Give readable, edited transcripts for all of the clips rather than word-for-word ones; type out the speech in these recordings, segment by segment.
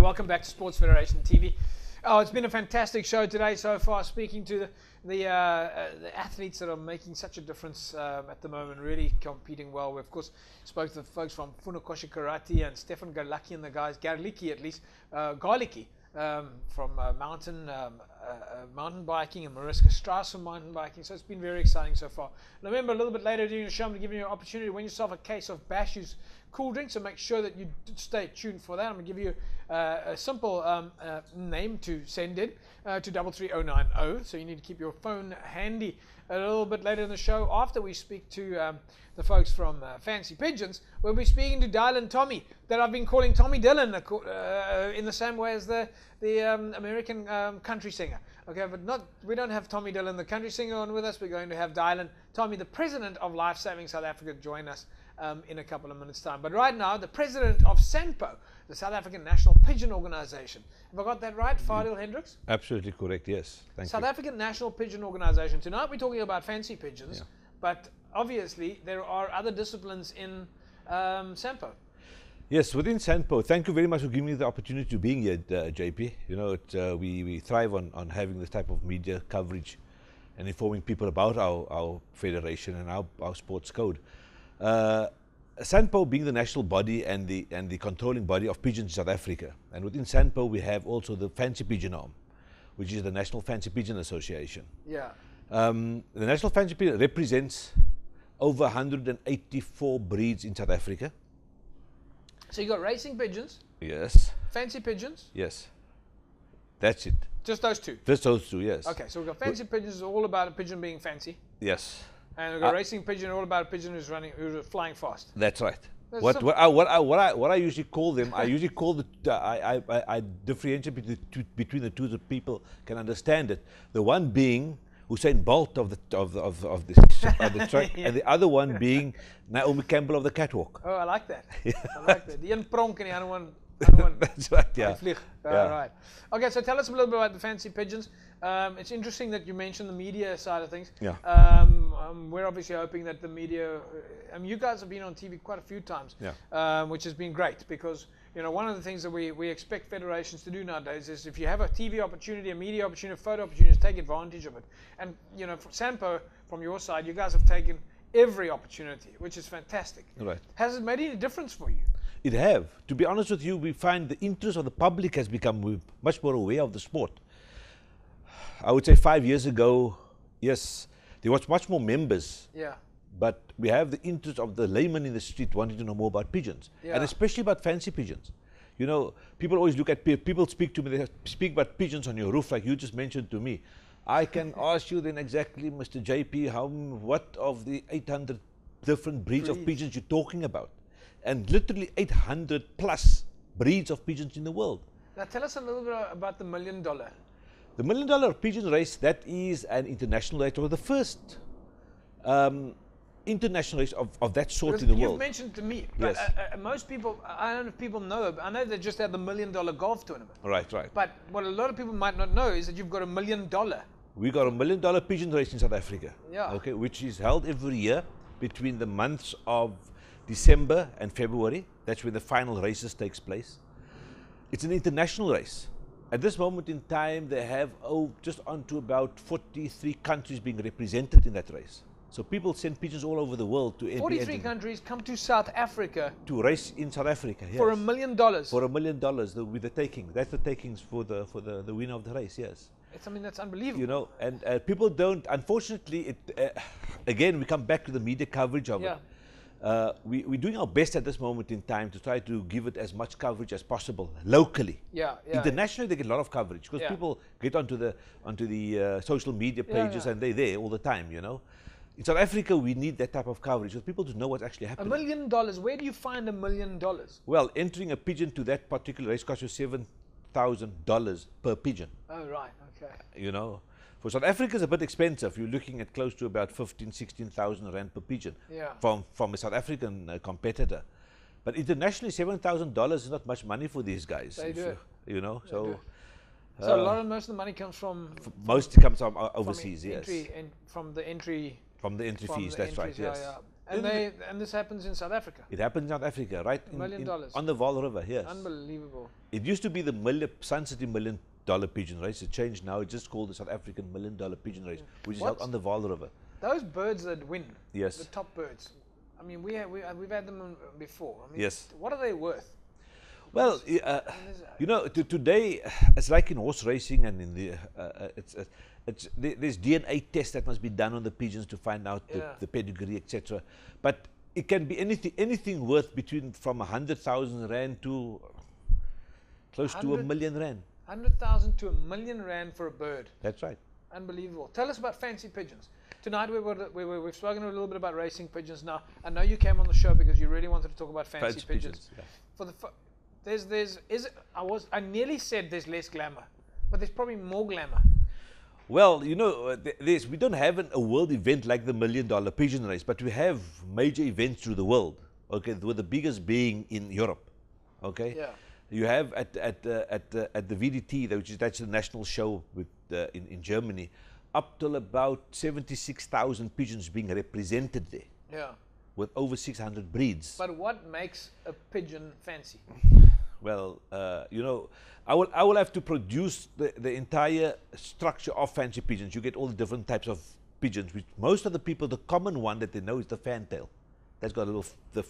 welcome back to Sports Federation TV. Oh, it's been a fantastic show today so far, speaking to the athletes that are making such a difference at the moment, really competing well. We, of course, spoke to the folks from Funakosha Karate and Stefan Garlicki and the guys, Garlicki at least, Garlicki from mountain biking, and Mariska Strauss from mountain biking. So it's been very exciting so far. And remember, a little bit later during the show, I'm going to give you an opportunity to win yourself a case of Bashu's cool drink, so make sure that you stay tuned for that. I'm going to give you a simple name to send in to 33090, so you need to keep your phone handy. A little bit later in the show, after we speak to the folks from Fancy Pigeons, we'll be speaking to Dylan Tommy, that I've been calling Tommy Dillon in the same way as the American country singer. Okay, but we don't have Tommy Dillon, the country singer, on with us. We're going to have Dylan Tommy, the president of Life Saving South Africa, join us in a couple of minutes' time. But right now, the president of SANPO, the South African National Pigeon Organization. Have I got that right, Fadiel Hendricks? Absolutely correct, yes. Thank you. South African National Pigeon Organization. Tonight we're talking about fancy pigeons, but obviously there are other disciplines in SANPO. Yes, within SANPO, thank you very much for giving me the opportunity to being here, JP. You know, we thrive on having this type of media coverage and informing people about our federation and our sports code. SANPO being the national body and the controlling body of pigeons in South Africa, and within SANPO we have also the Fancy Pigeon arm, which is the National Fancy Pigeon Association. Yeah. The National Fancy Pigeon represents over 184 breeds in South Africa. So you got racing pigeons? Yes. Fancy pigeons? Yes. That's it. Just those two? Just those two, yes. Okay, so we've got fancy pigeons, is all about a pigeon being fancy. Yes. And we've got racing pigeon, all about a pigeon who's flying fast. That's right. That's What I usually call them, I differentiate between the two so people can understand it. The one being Usain Bolt of the track, and the other one being Naomi Campbell of the catwalk. Oh, I like that. I like that. The one pronk and the other one. That's right. Yeah. Right. Okay, so tell us a little bit about the fancy pigeons. It's interesting that you mentioned the media side of things. Yeah. We're obviously hoping that the media. You guys have been on TV quite a few times. Yeah. Which has been great, because one of the things that we expect federations to do nowadays is, if you have a TV opportunity, a media opportunity, a photo opportunity, take advantage of it. And for SANPO, from your side, you guys have taken every opportunity, which is fantastic. Right. Has it made any difference for you? It have. To be honest with you, we find the interest of the public has become much more aware of the sport. I would say 5 years ago, yes, there was much more members. Yeah. But we have the interest of the layman in the street wanting to know more about pigeons, and especially about fancy pigeons. People always look at people speak to me. They speak about pigeons on your roof, like you just mentioned to me. I can ask you then exactly, Mr. JP, what of the 800 different breeds of pigeons you're talking about, and literally 800 plus breeds of pigeons in the world. Now tell us a little bit about the $1 Million. The $1 Million Pigeon race, that is an international race, or the first international race of that sort in the world. You've mentioned to me, but most people, I don't know if people know, but I know they just had the $1 Million golf tournament. Right. But what a lot of people might not know is that you've got $1 million. We got $1 Million pigeon race in South Africa. Yeah. Okay, which is held every year between the months of December and February. That's where the final races takes place. It's an international race. At this moment in time, they have just on to about 43 countries being represented in that race. So people send pigeons all over the world to 43 countries come to South Africa to race in South Africa. Yes. For $1 million. For $1 million, with the taking. That's the takings for the winner of the race. Yes. That's unbelievable. And people don't. Unfortunately, again we come back to the media coverage of it. We're doing our best at this moment in time to try to give it as much coverage as possible locally. Internationally, they get a lot of coverage because people get onto the social media pages and they're there all the time. In South Africa, we need that type of coverage for people to know what's actually happening. $1 million. Where do you find $1 million? Well, entering a pigeon to that particular race costs you $7,000 per pigeon. Oh, right. Okay. For South Africa, it's a bit expensive. You're looking at close to about 15,000-16,000 rand per pigeon from a South African competitor. But internationally, $7,000 is not much money for these guys. They do. So most of the money comes from. Most comes from overseas, yes. From the entry fees. That's right. Yes. And this happens in South Africa. It happens in South Africa, right? $1 million. On the Vaal River, yes. Unbelievable. It used to be the Sun City $1 million pigeon race. It changed now. It's just called the South African $1 million pigeon race, which is held on the Vaal River. Those birds that win, yes, the top birds, I mean, we've had them before. I mean, yes. What are they worth? Well, you know, today it's like in horse racing, and in the there's DNA tests that must be done on the pigeons to find out the pedigree, etc. But it can be anything worth from 100,000 rand to close to R1 million. 100,000 to R1 million for a bird. That's right. Unbelievable. Tell us about fancy pigeons. Tonight we've spoken a little bit about racing pigeons. Now I know you came on the show because you really wanted to talk about fancy pigeons. Yeah. I nearly said there's less glamour, but there's probably more glamour. Well, you know, we don't have a world event like the $1 million pigeon race, but we have major events through the world. Okay, with the biggest being in Europe. Okay. Yeah. You have at the VDT, that's the national show in Germany, up till about 76,000 pigeons being represented there. Yeah. With over 600 breeds. But what makes a pigeon fancy? Well, you know, I will have to produce the entire structure of fancy pigeons. You get all the different types of pigeons, which most of the people, the common one that they know is the fantail. That's got a little the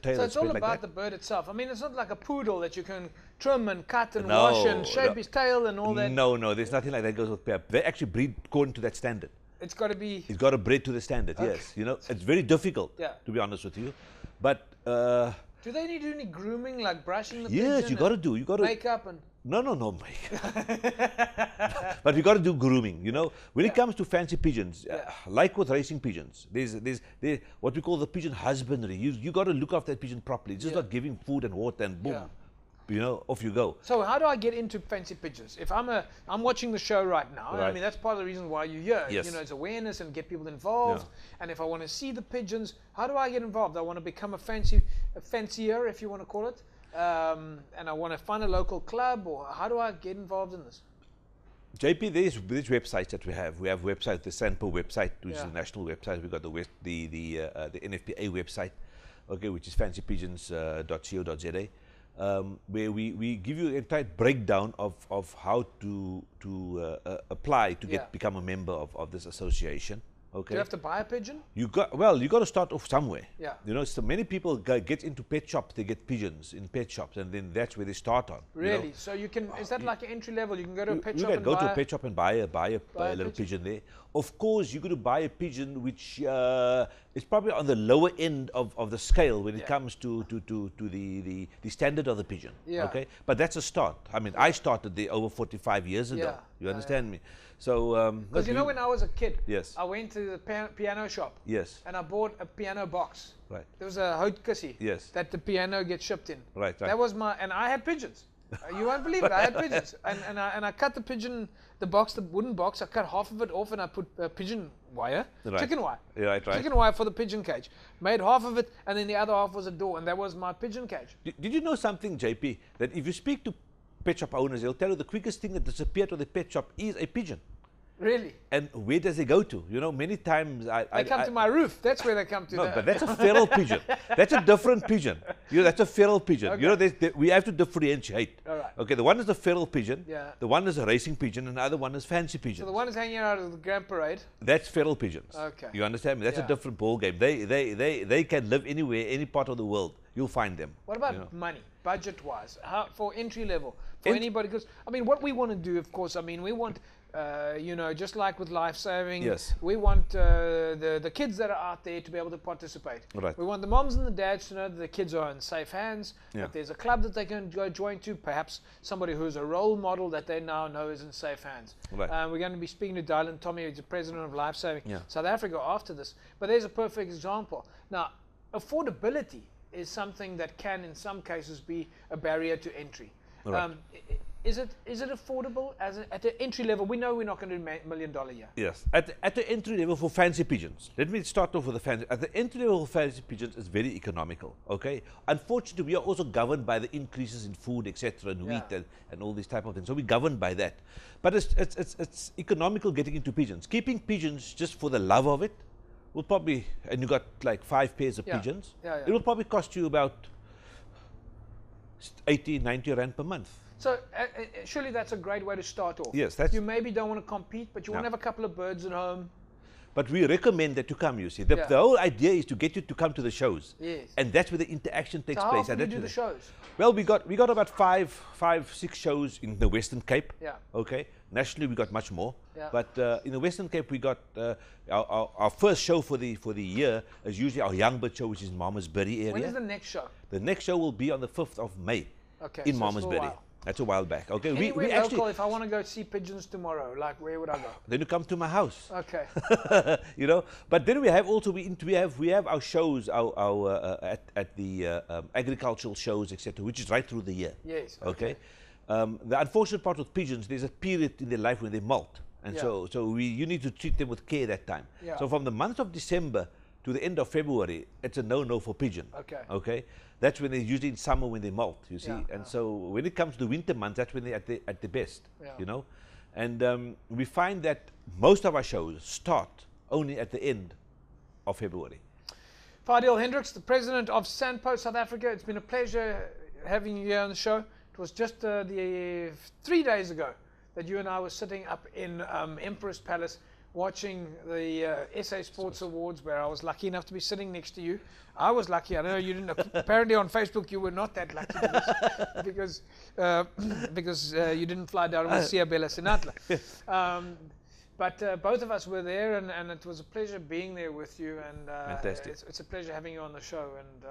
tail. So it's all about the bird itself. I mean, it's not like a poodle that you can trim and cut and wash and shape his tail and all that. No, there's nothing like that goes with pair. They actually breed according to that standard. It's got to be. It's got to breed to the standard. Okay. Yes, you know, it's very difficult. Yeah. To be honest with you, but. Do they need to do any grooming, like brushing the pigeon? Yes, you got to do. You got to makeup and. No, makeup. But we got to do grooming. You know, when it comes to fancy pigeons, like with racing pigeons, there's what we call the pigeon husbandry. You got to look after that pigeon properly. It's just not giving food and water and boom. Yeah. You know, off you go. So how do I get into fancy pigeons? If I'm watching the show right now, I mean, that's part of the reason why you're here. Yes. You know, it's awareness and get people involved. Yeah. And if I want to see the pigeons, how do I get involved? I want to become a fancier, if you want to call it. And I want to find a local club, or how do I get involved in this? JP, there's websites that we have. We have websites, the SANPO website, which is the national website. We've got the NFPA website, okay, which is fancypigeons.co.za. Where we give you an entire breakdown of how to apply to become a member of this association. Okay. Do you have to buy a pigeon? You got to start off somewhere. Yeah. You know, so many people get into pet shops. They get pigeons in pet shops, and then that's where they start on. Really? You know? So you can? Is that like an entry level? You can go to a pet shop. You can go to a pet shop and buy a little pigeon there. Of course, you're going to buy a pigeon which is probably on the lower end of the scale when it comes to the standard of the pigeon. Yeah. Okay. But that's a start. I mean, I started there over 45 years ago. You understand me? So because you know, when I was a kid, yes, I went to the piano shop. Yes. And I bought a piano box. Right. There was a houtkussie. Yes. That the piano gets shipped in. Right. That was and I had pigeons. You won't believe it. I had pigeons, and I cut the pigeon, the wooden box. I cut half of it off, and I put pigeon wire, chicken wire, chicken wire for the pigeon cage. Made half of it, and then the other half was a door, and that was my pigeon cage. Did you know something, JP? That if you speak to pet shop owners, they'll tell you the quickest thing that disappeared to the pet shop is a pigeon. Really? And where does they go to? You know, many times they come to my roof. That's where they come to. No, but that's a feral pigeon. That's a different pigeon. You know, that's a feral pigeon. Okay. You know, we have to differentiate. All right. Okay, the one is the feral pigeon. Yeah. The one is a racing pigeon, and the other one is fancy pigeon. So the one is hanging out of the Grand Parade. That's feral pigeons. Okay. You understand me? That's a different ball game. They can live anywhere, any part of the world. You'll find them. What about money, budget-wise? How for entry level for anybody? Because I mean, what we want to do, of course, I mean, we want. You know, just like with life saving, we want the kids that are out there to be able to participate. Right. We want the moms and the dads to know that the kids are in safe hands. Yeah. That there's a club that they can go join to, perhaps somebody who's a role model that they now know is in safe hands. Right. We're going to be speaking to Dylan Tommy, who's the president of Life Saving South Africa, after this. But there's a perfect example. Now, affordability is something that can, in some cases, be a barrier to entry. Right. Is it affordable at the entry level? We know we're not going to do $1 million a year. Yes, at the entry level for fancy pigeons. Let me start off with the fancy. At the entry level for fancy pigeons, it's very economical. Okay, unfortunately, we are also governed by the increases in food, etc., and wheat and all these type of things. So we're governed by that. But it's economical getting into pigeons. Keeping pigeons just for the love of it will probably, and you got like 5 pairs of pigeons, it will probably cost you about 80, 90 rand per month. So surely that's a great way to start off. Yes, that's. You maybe don't want to compete, but you want to have a couple of birds at home. But we recommend that you come, you see. The whole idea is to get you to come to the shows. Yes. And that's where the interaction takes place. How often do you do the shows? Well, we got about five, 6 shows in the Western Cape. Yeah. Okay. Nationally, we got much more. Yeah. But in the Western Cape, we got our first show for the year is usually our Young Bird show, which is in Malmesbury area. When is the next show? The next show will be on the 5th of May. Okay. In Malmesbury. That's a while back. Okay. Anywhere we local, actually, if I want to go see pigeons tomorrow, like where would I go? Then you come to my house. Okay. You know, but then we have also we have our shows at the agricultural shows, etc., which is right through the year. Yes. Okay. The unfortunate part with pigeons, there's a period in their life when they molt, and so you need to treat them with care that time. Yeah. So from the month of December to the end of February, it's a no-no for pigeon. Okay. Okay. That's when they're usually in summer when they molt, you see. And so when it comes to winter months, that's when they're at the best, you know. And we find that most of our shows start only at the end of February. Fadiel Hendricks, the president of SANPO South Africa. It's been a pleasure having you here on the show. It was just 3 days ago that you and I were sitting up in Emperor's Palace watching the SA Sports Awards, where I was lucky enough to be sitting next to you. I was lucky. I know you didn't. Apparently on Facebook you were not that lucky because you didn't fly down with Siabella Sinatla. But both of us were there, and it was a pleasure being there with you. And Fantastic. It's a pleasure having you on the show. And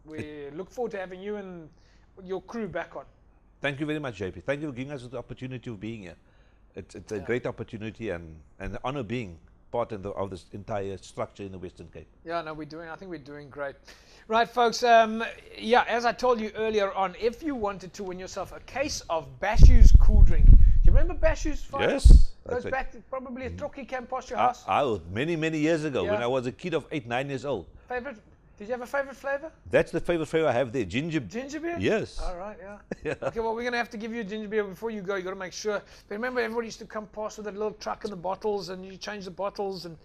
we look forward to having you and your crew back on. Thank you very much, JP. Thank you for giving us the opportunity of being here. It's a great opportunity and an honor being part of this entire structure in the Western Cape. Yeah, no, I think we're doing great. Right, folks, as I told you earlier on, if you wanted to win yourself a case of Bashu's cool drink. Do you remember Bashu's? Yes. Goes back to probably a Trokkie camp past your house. Many years ago, when I was a kid of 8, 9 years old. Favorite? Did you have a favorite flavor? That's the favorite flavor I have there, ginger beer. Yes. All right, yeah. Okay, well, we're going to have to give you a ginger beer before you go. You got to make sure. But remember, everybody used to come past with that little truck and the bottles, and you change the bottles and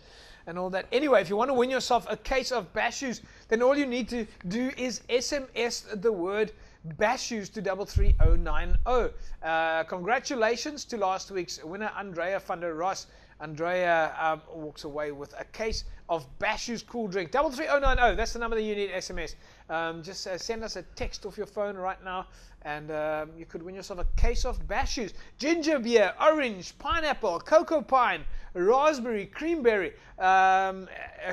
all that. Anyway, if you want to win yourself a case of Bashu's, then all you need to do is SMS the word Bashu's to 33090. Congratulations to last week's winner, Andrea van der Ros. Andrea walks away with a case of Bashu's cool drink. 33090, that's the number that you need SMS. Just send us a text off your phone right now, and you could win yourself a case of Bashu's. Ginger beer, orange, pineapple, cocoa pine, raspberry, creamberry,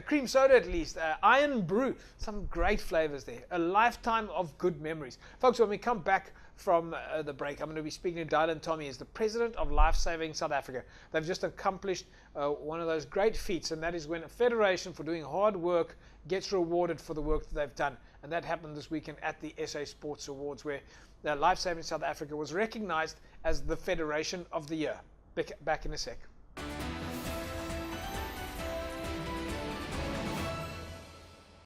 cream soda at least, iron brew. Some great flavors there. A lifetime of good memories. Folks, when we come back from the break, I'm going to be speaking to Dylan Tommy, is the president of Life Saving South Africa. They've just accomplished one of those great feats, and that is when a federation for doing hard work gets rewarded for the work that they've done. And that happened this weekend at the SA Sports Awards, where Life Saving South Africa was recognized as the Federation of the Year. Back in a sec.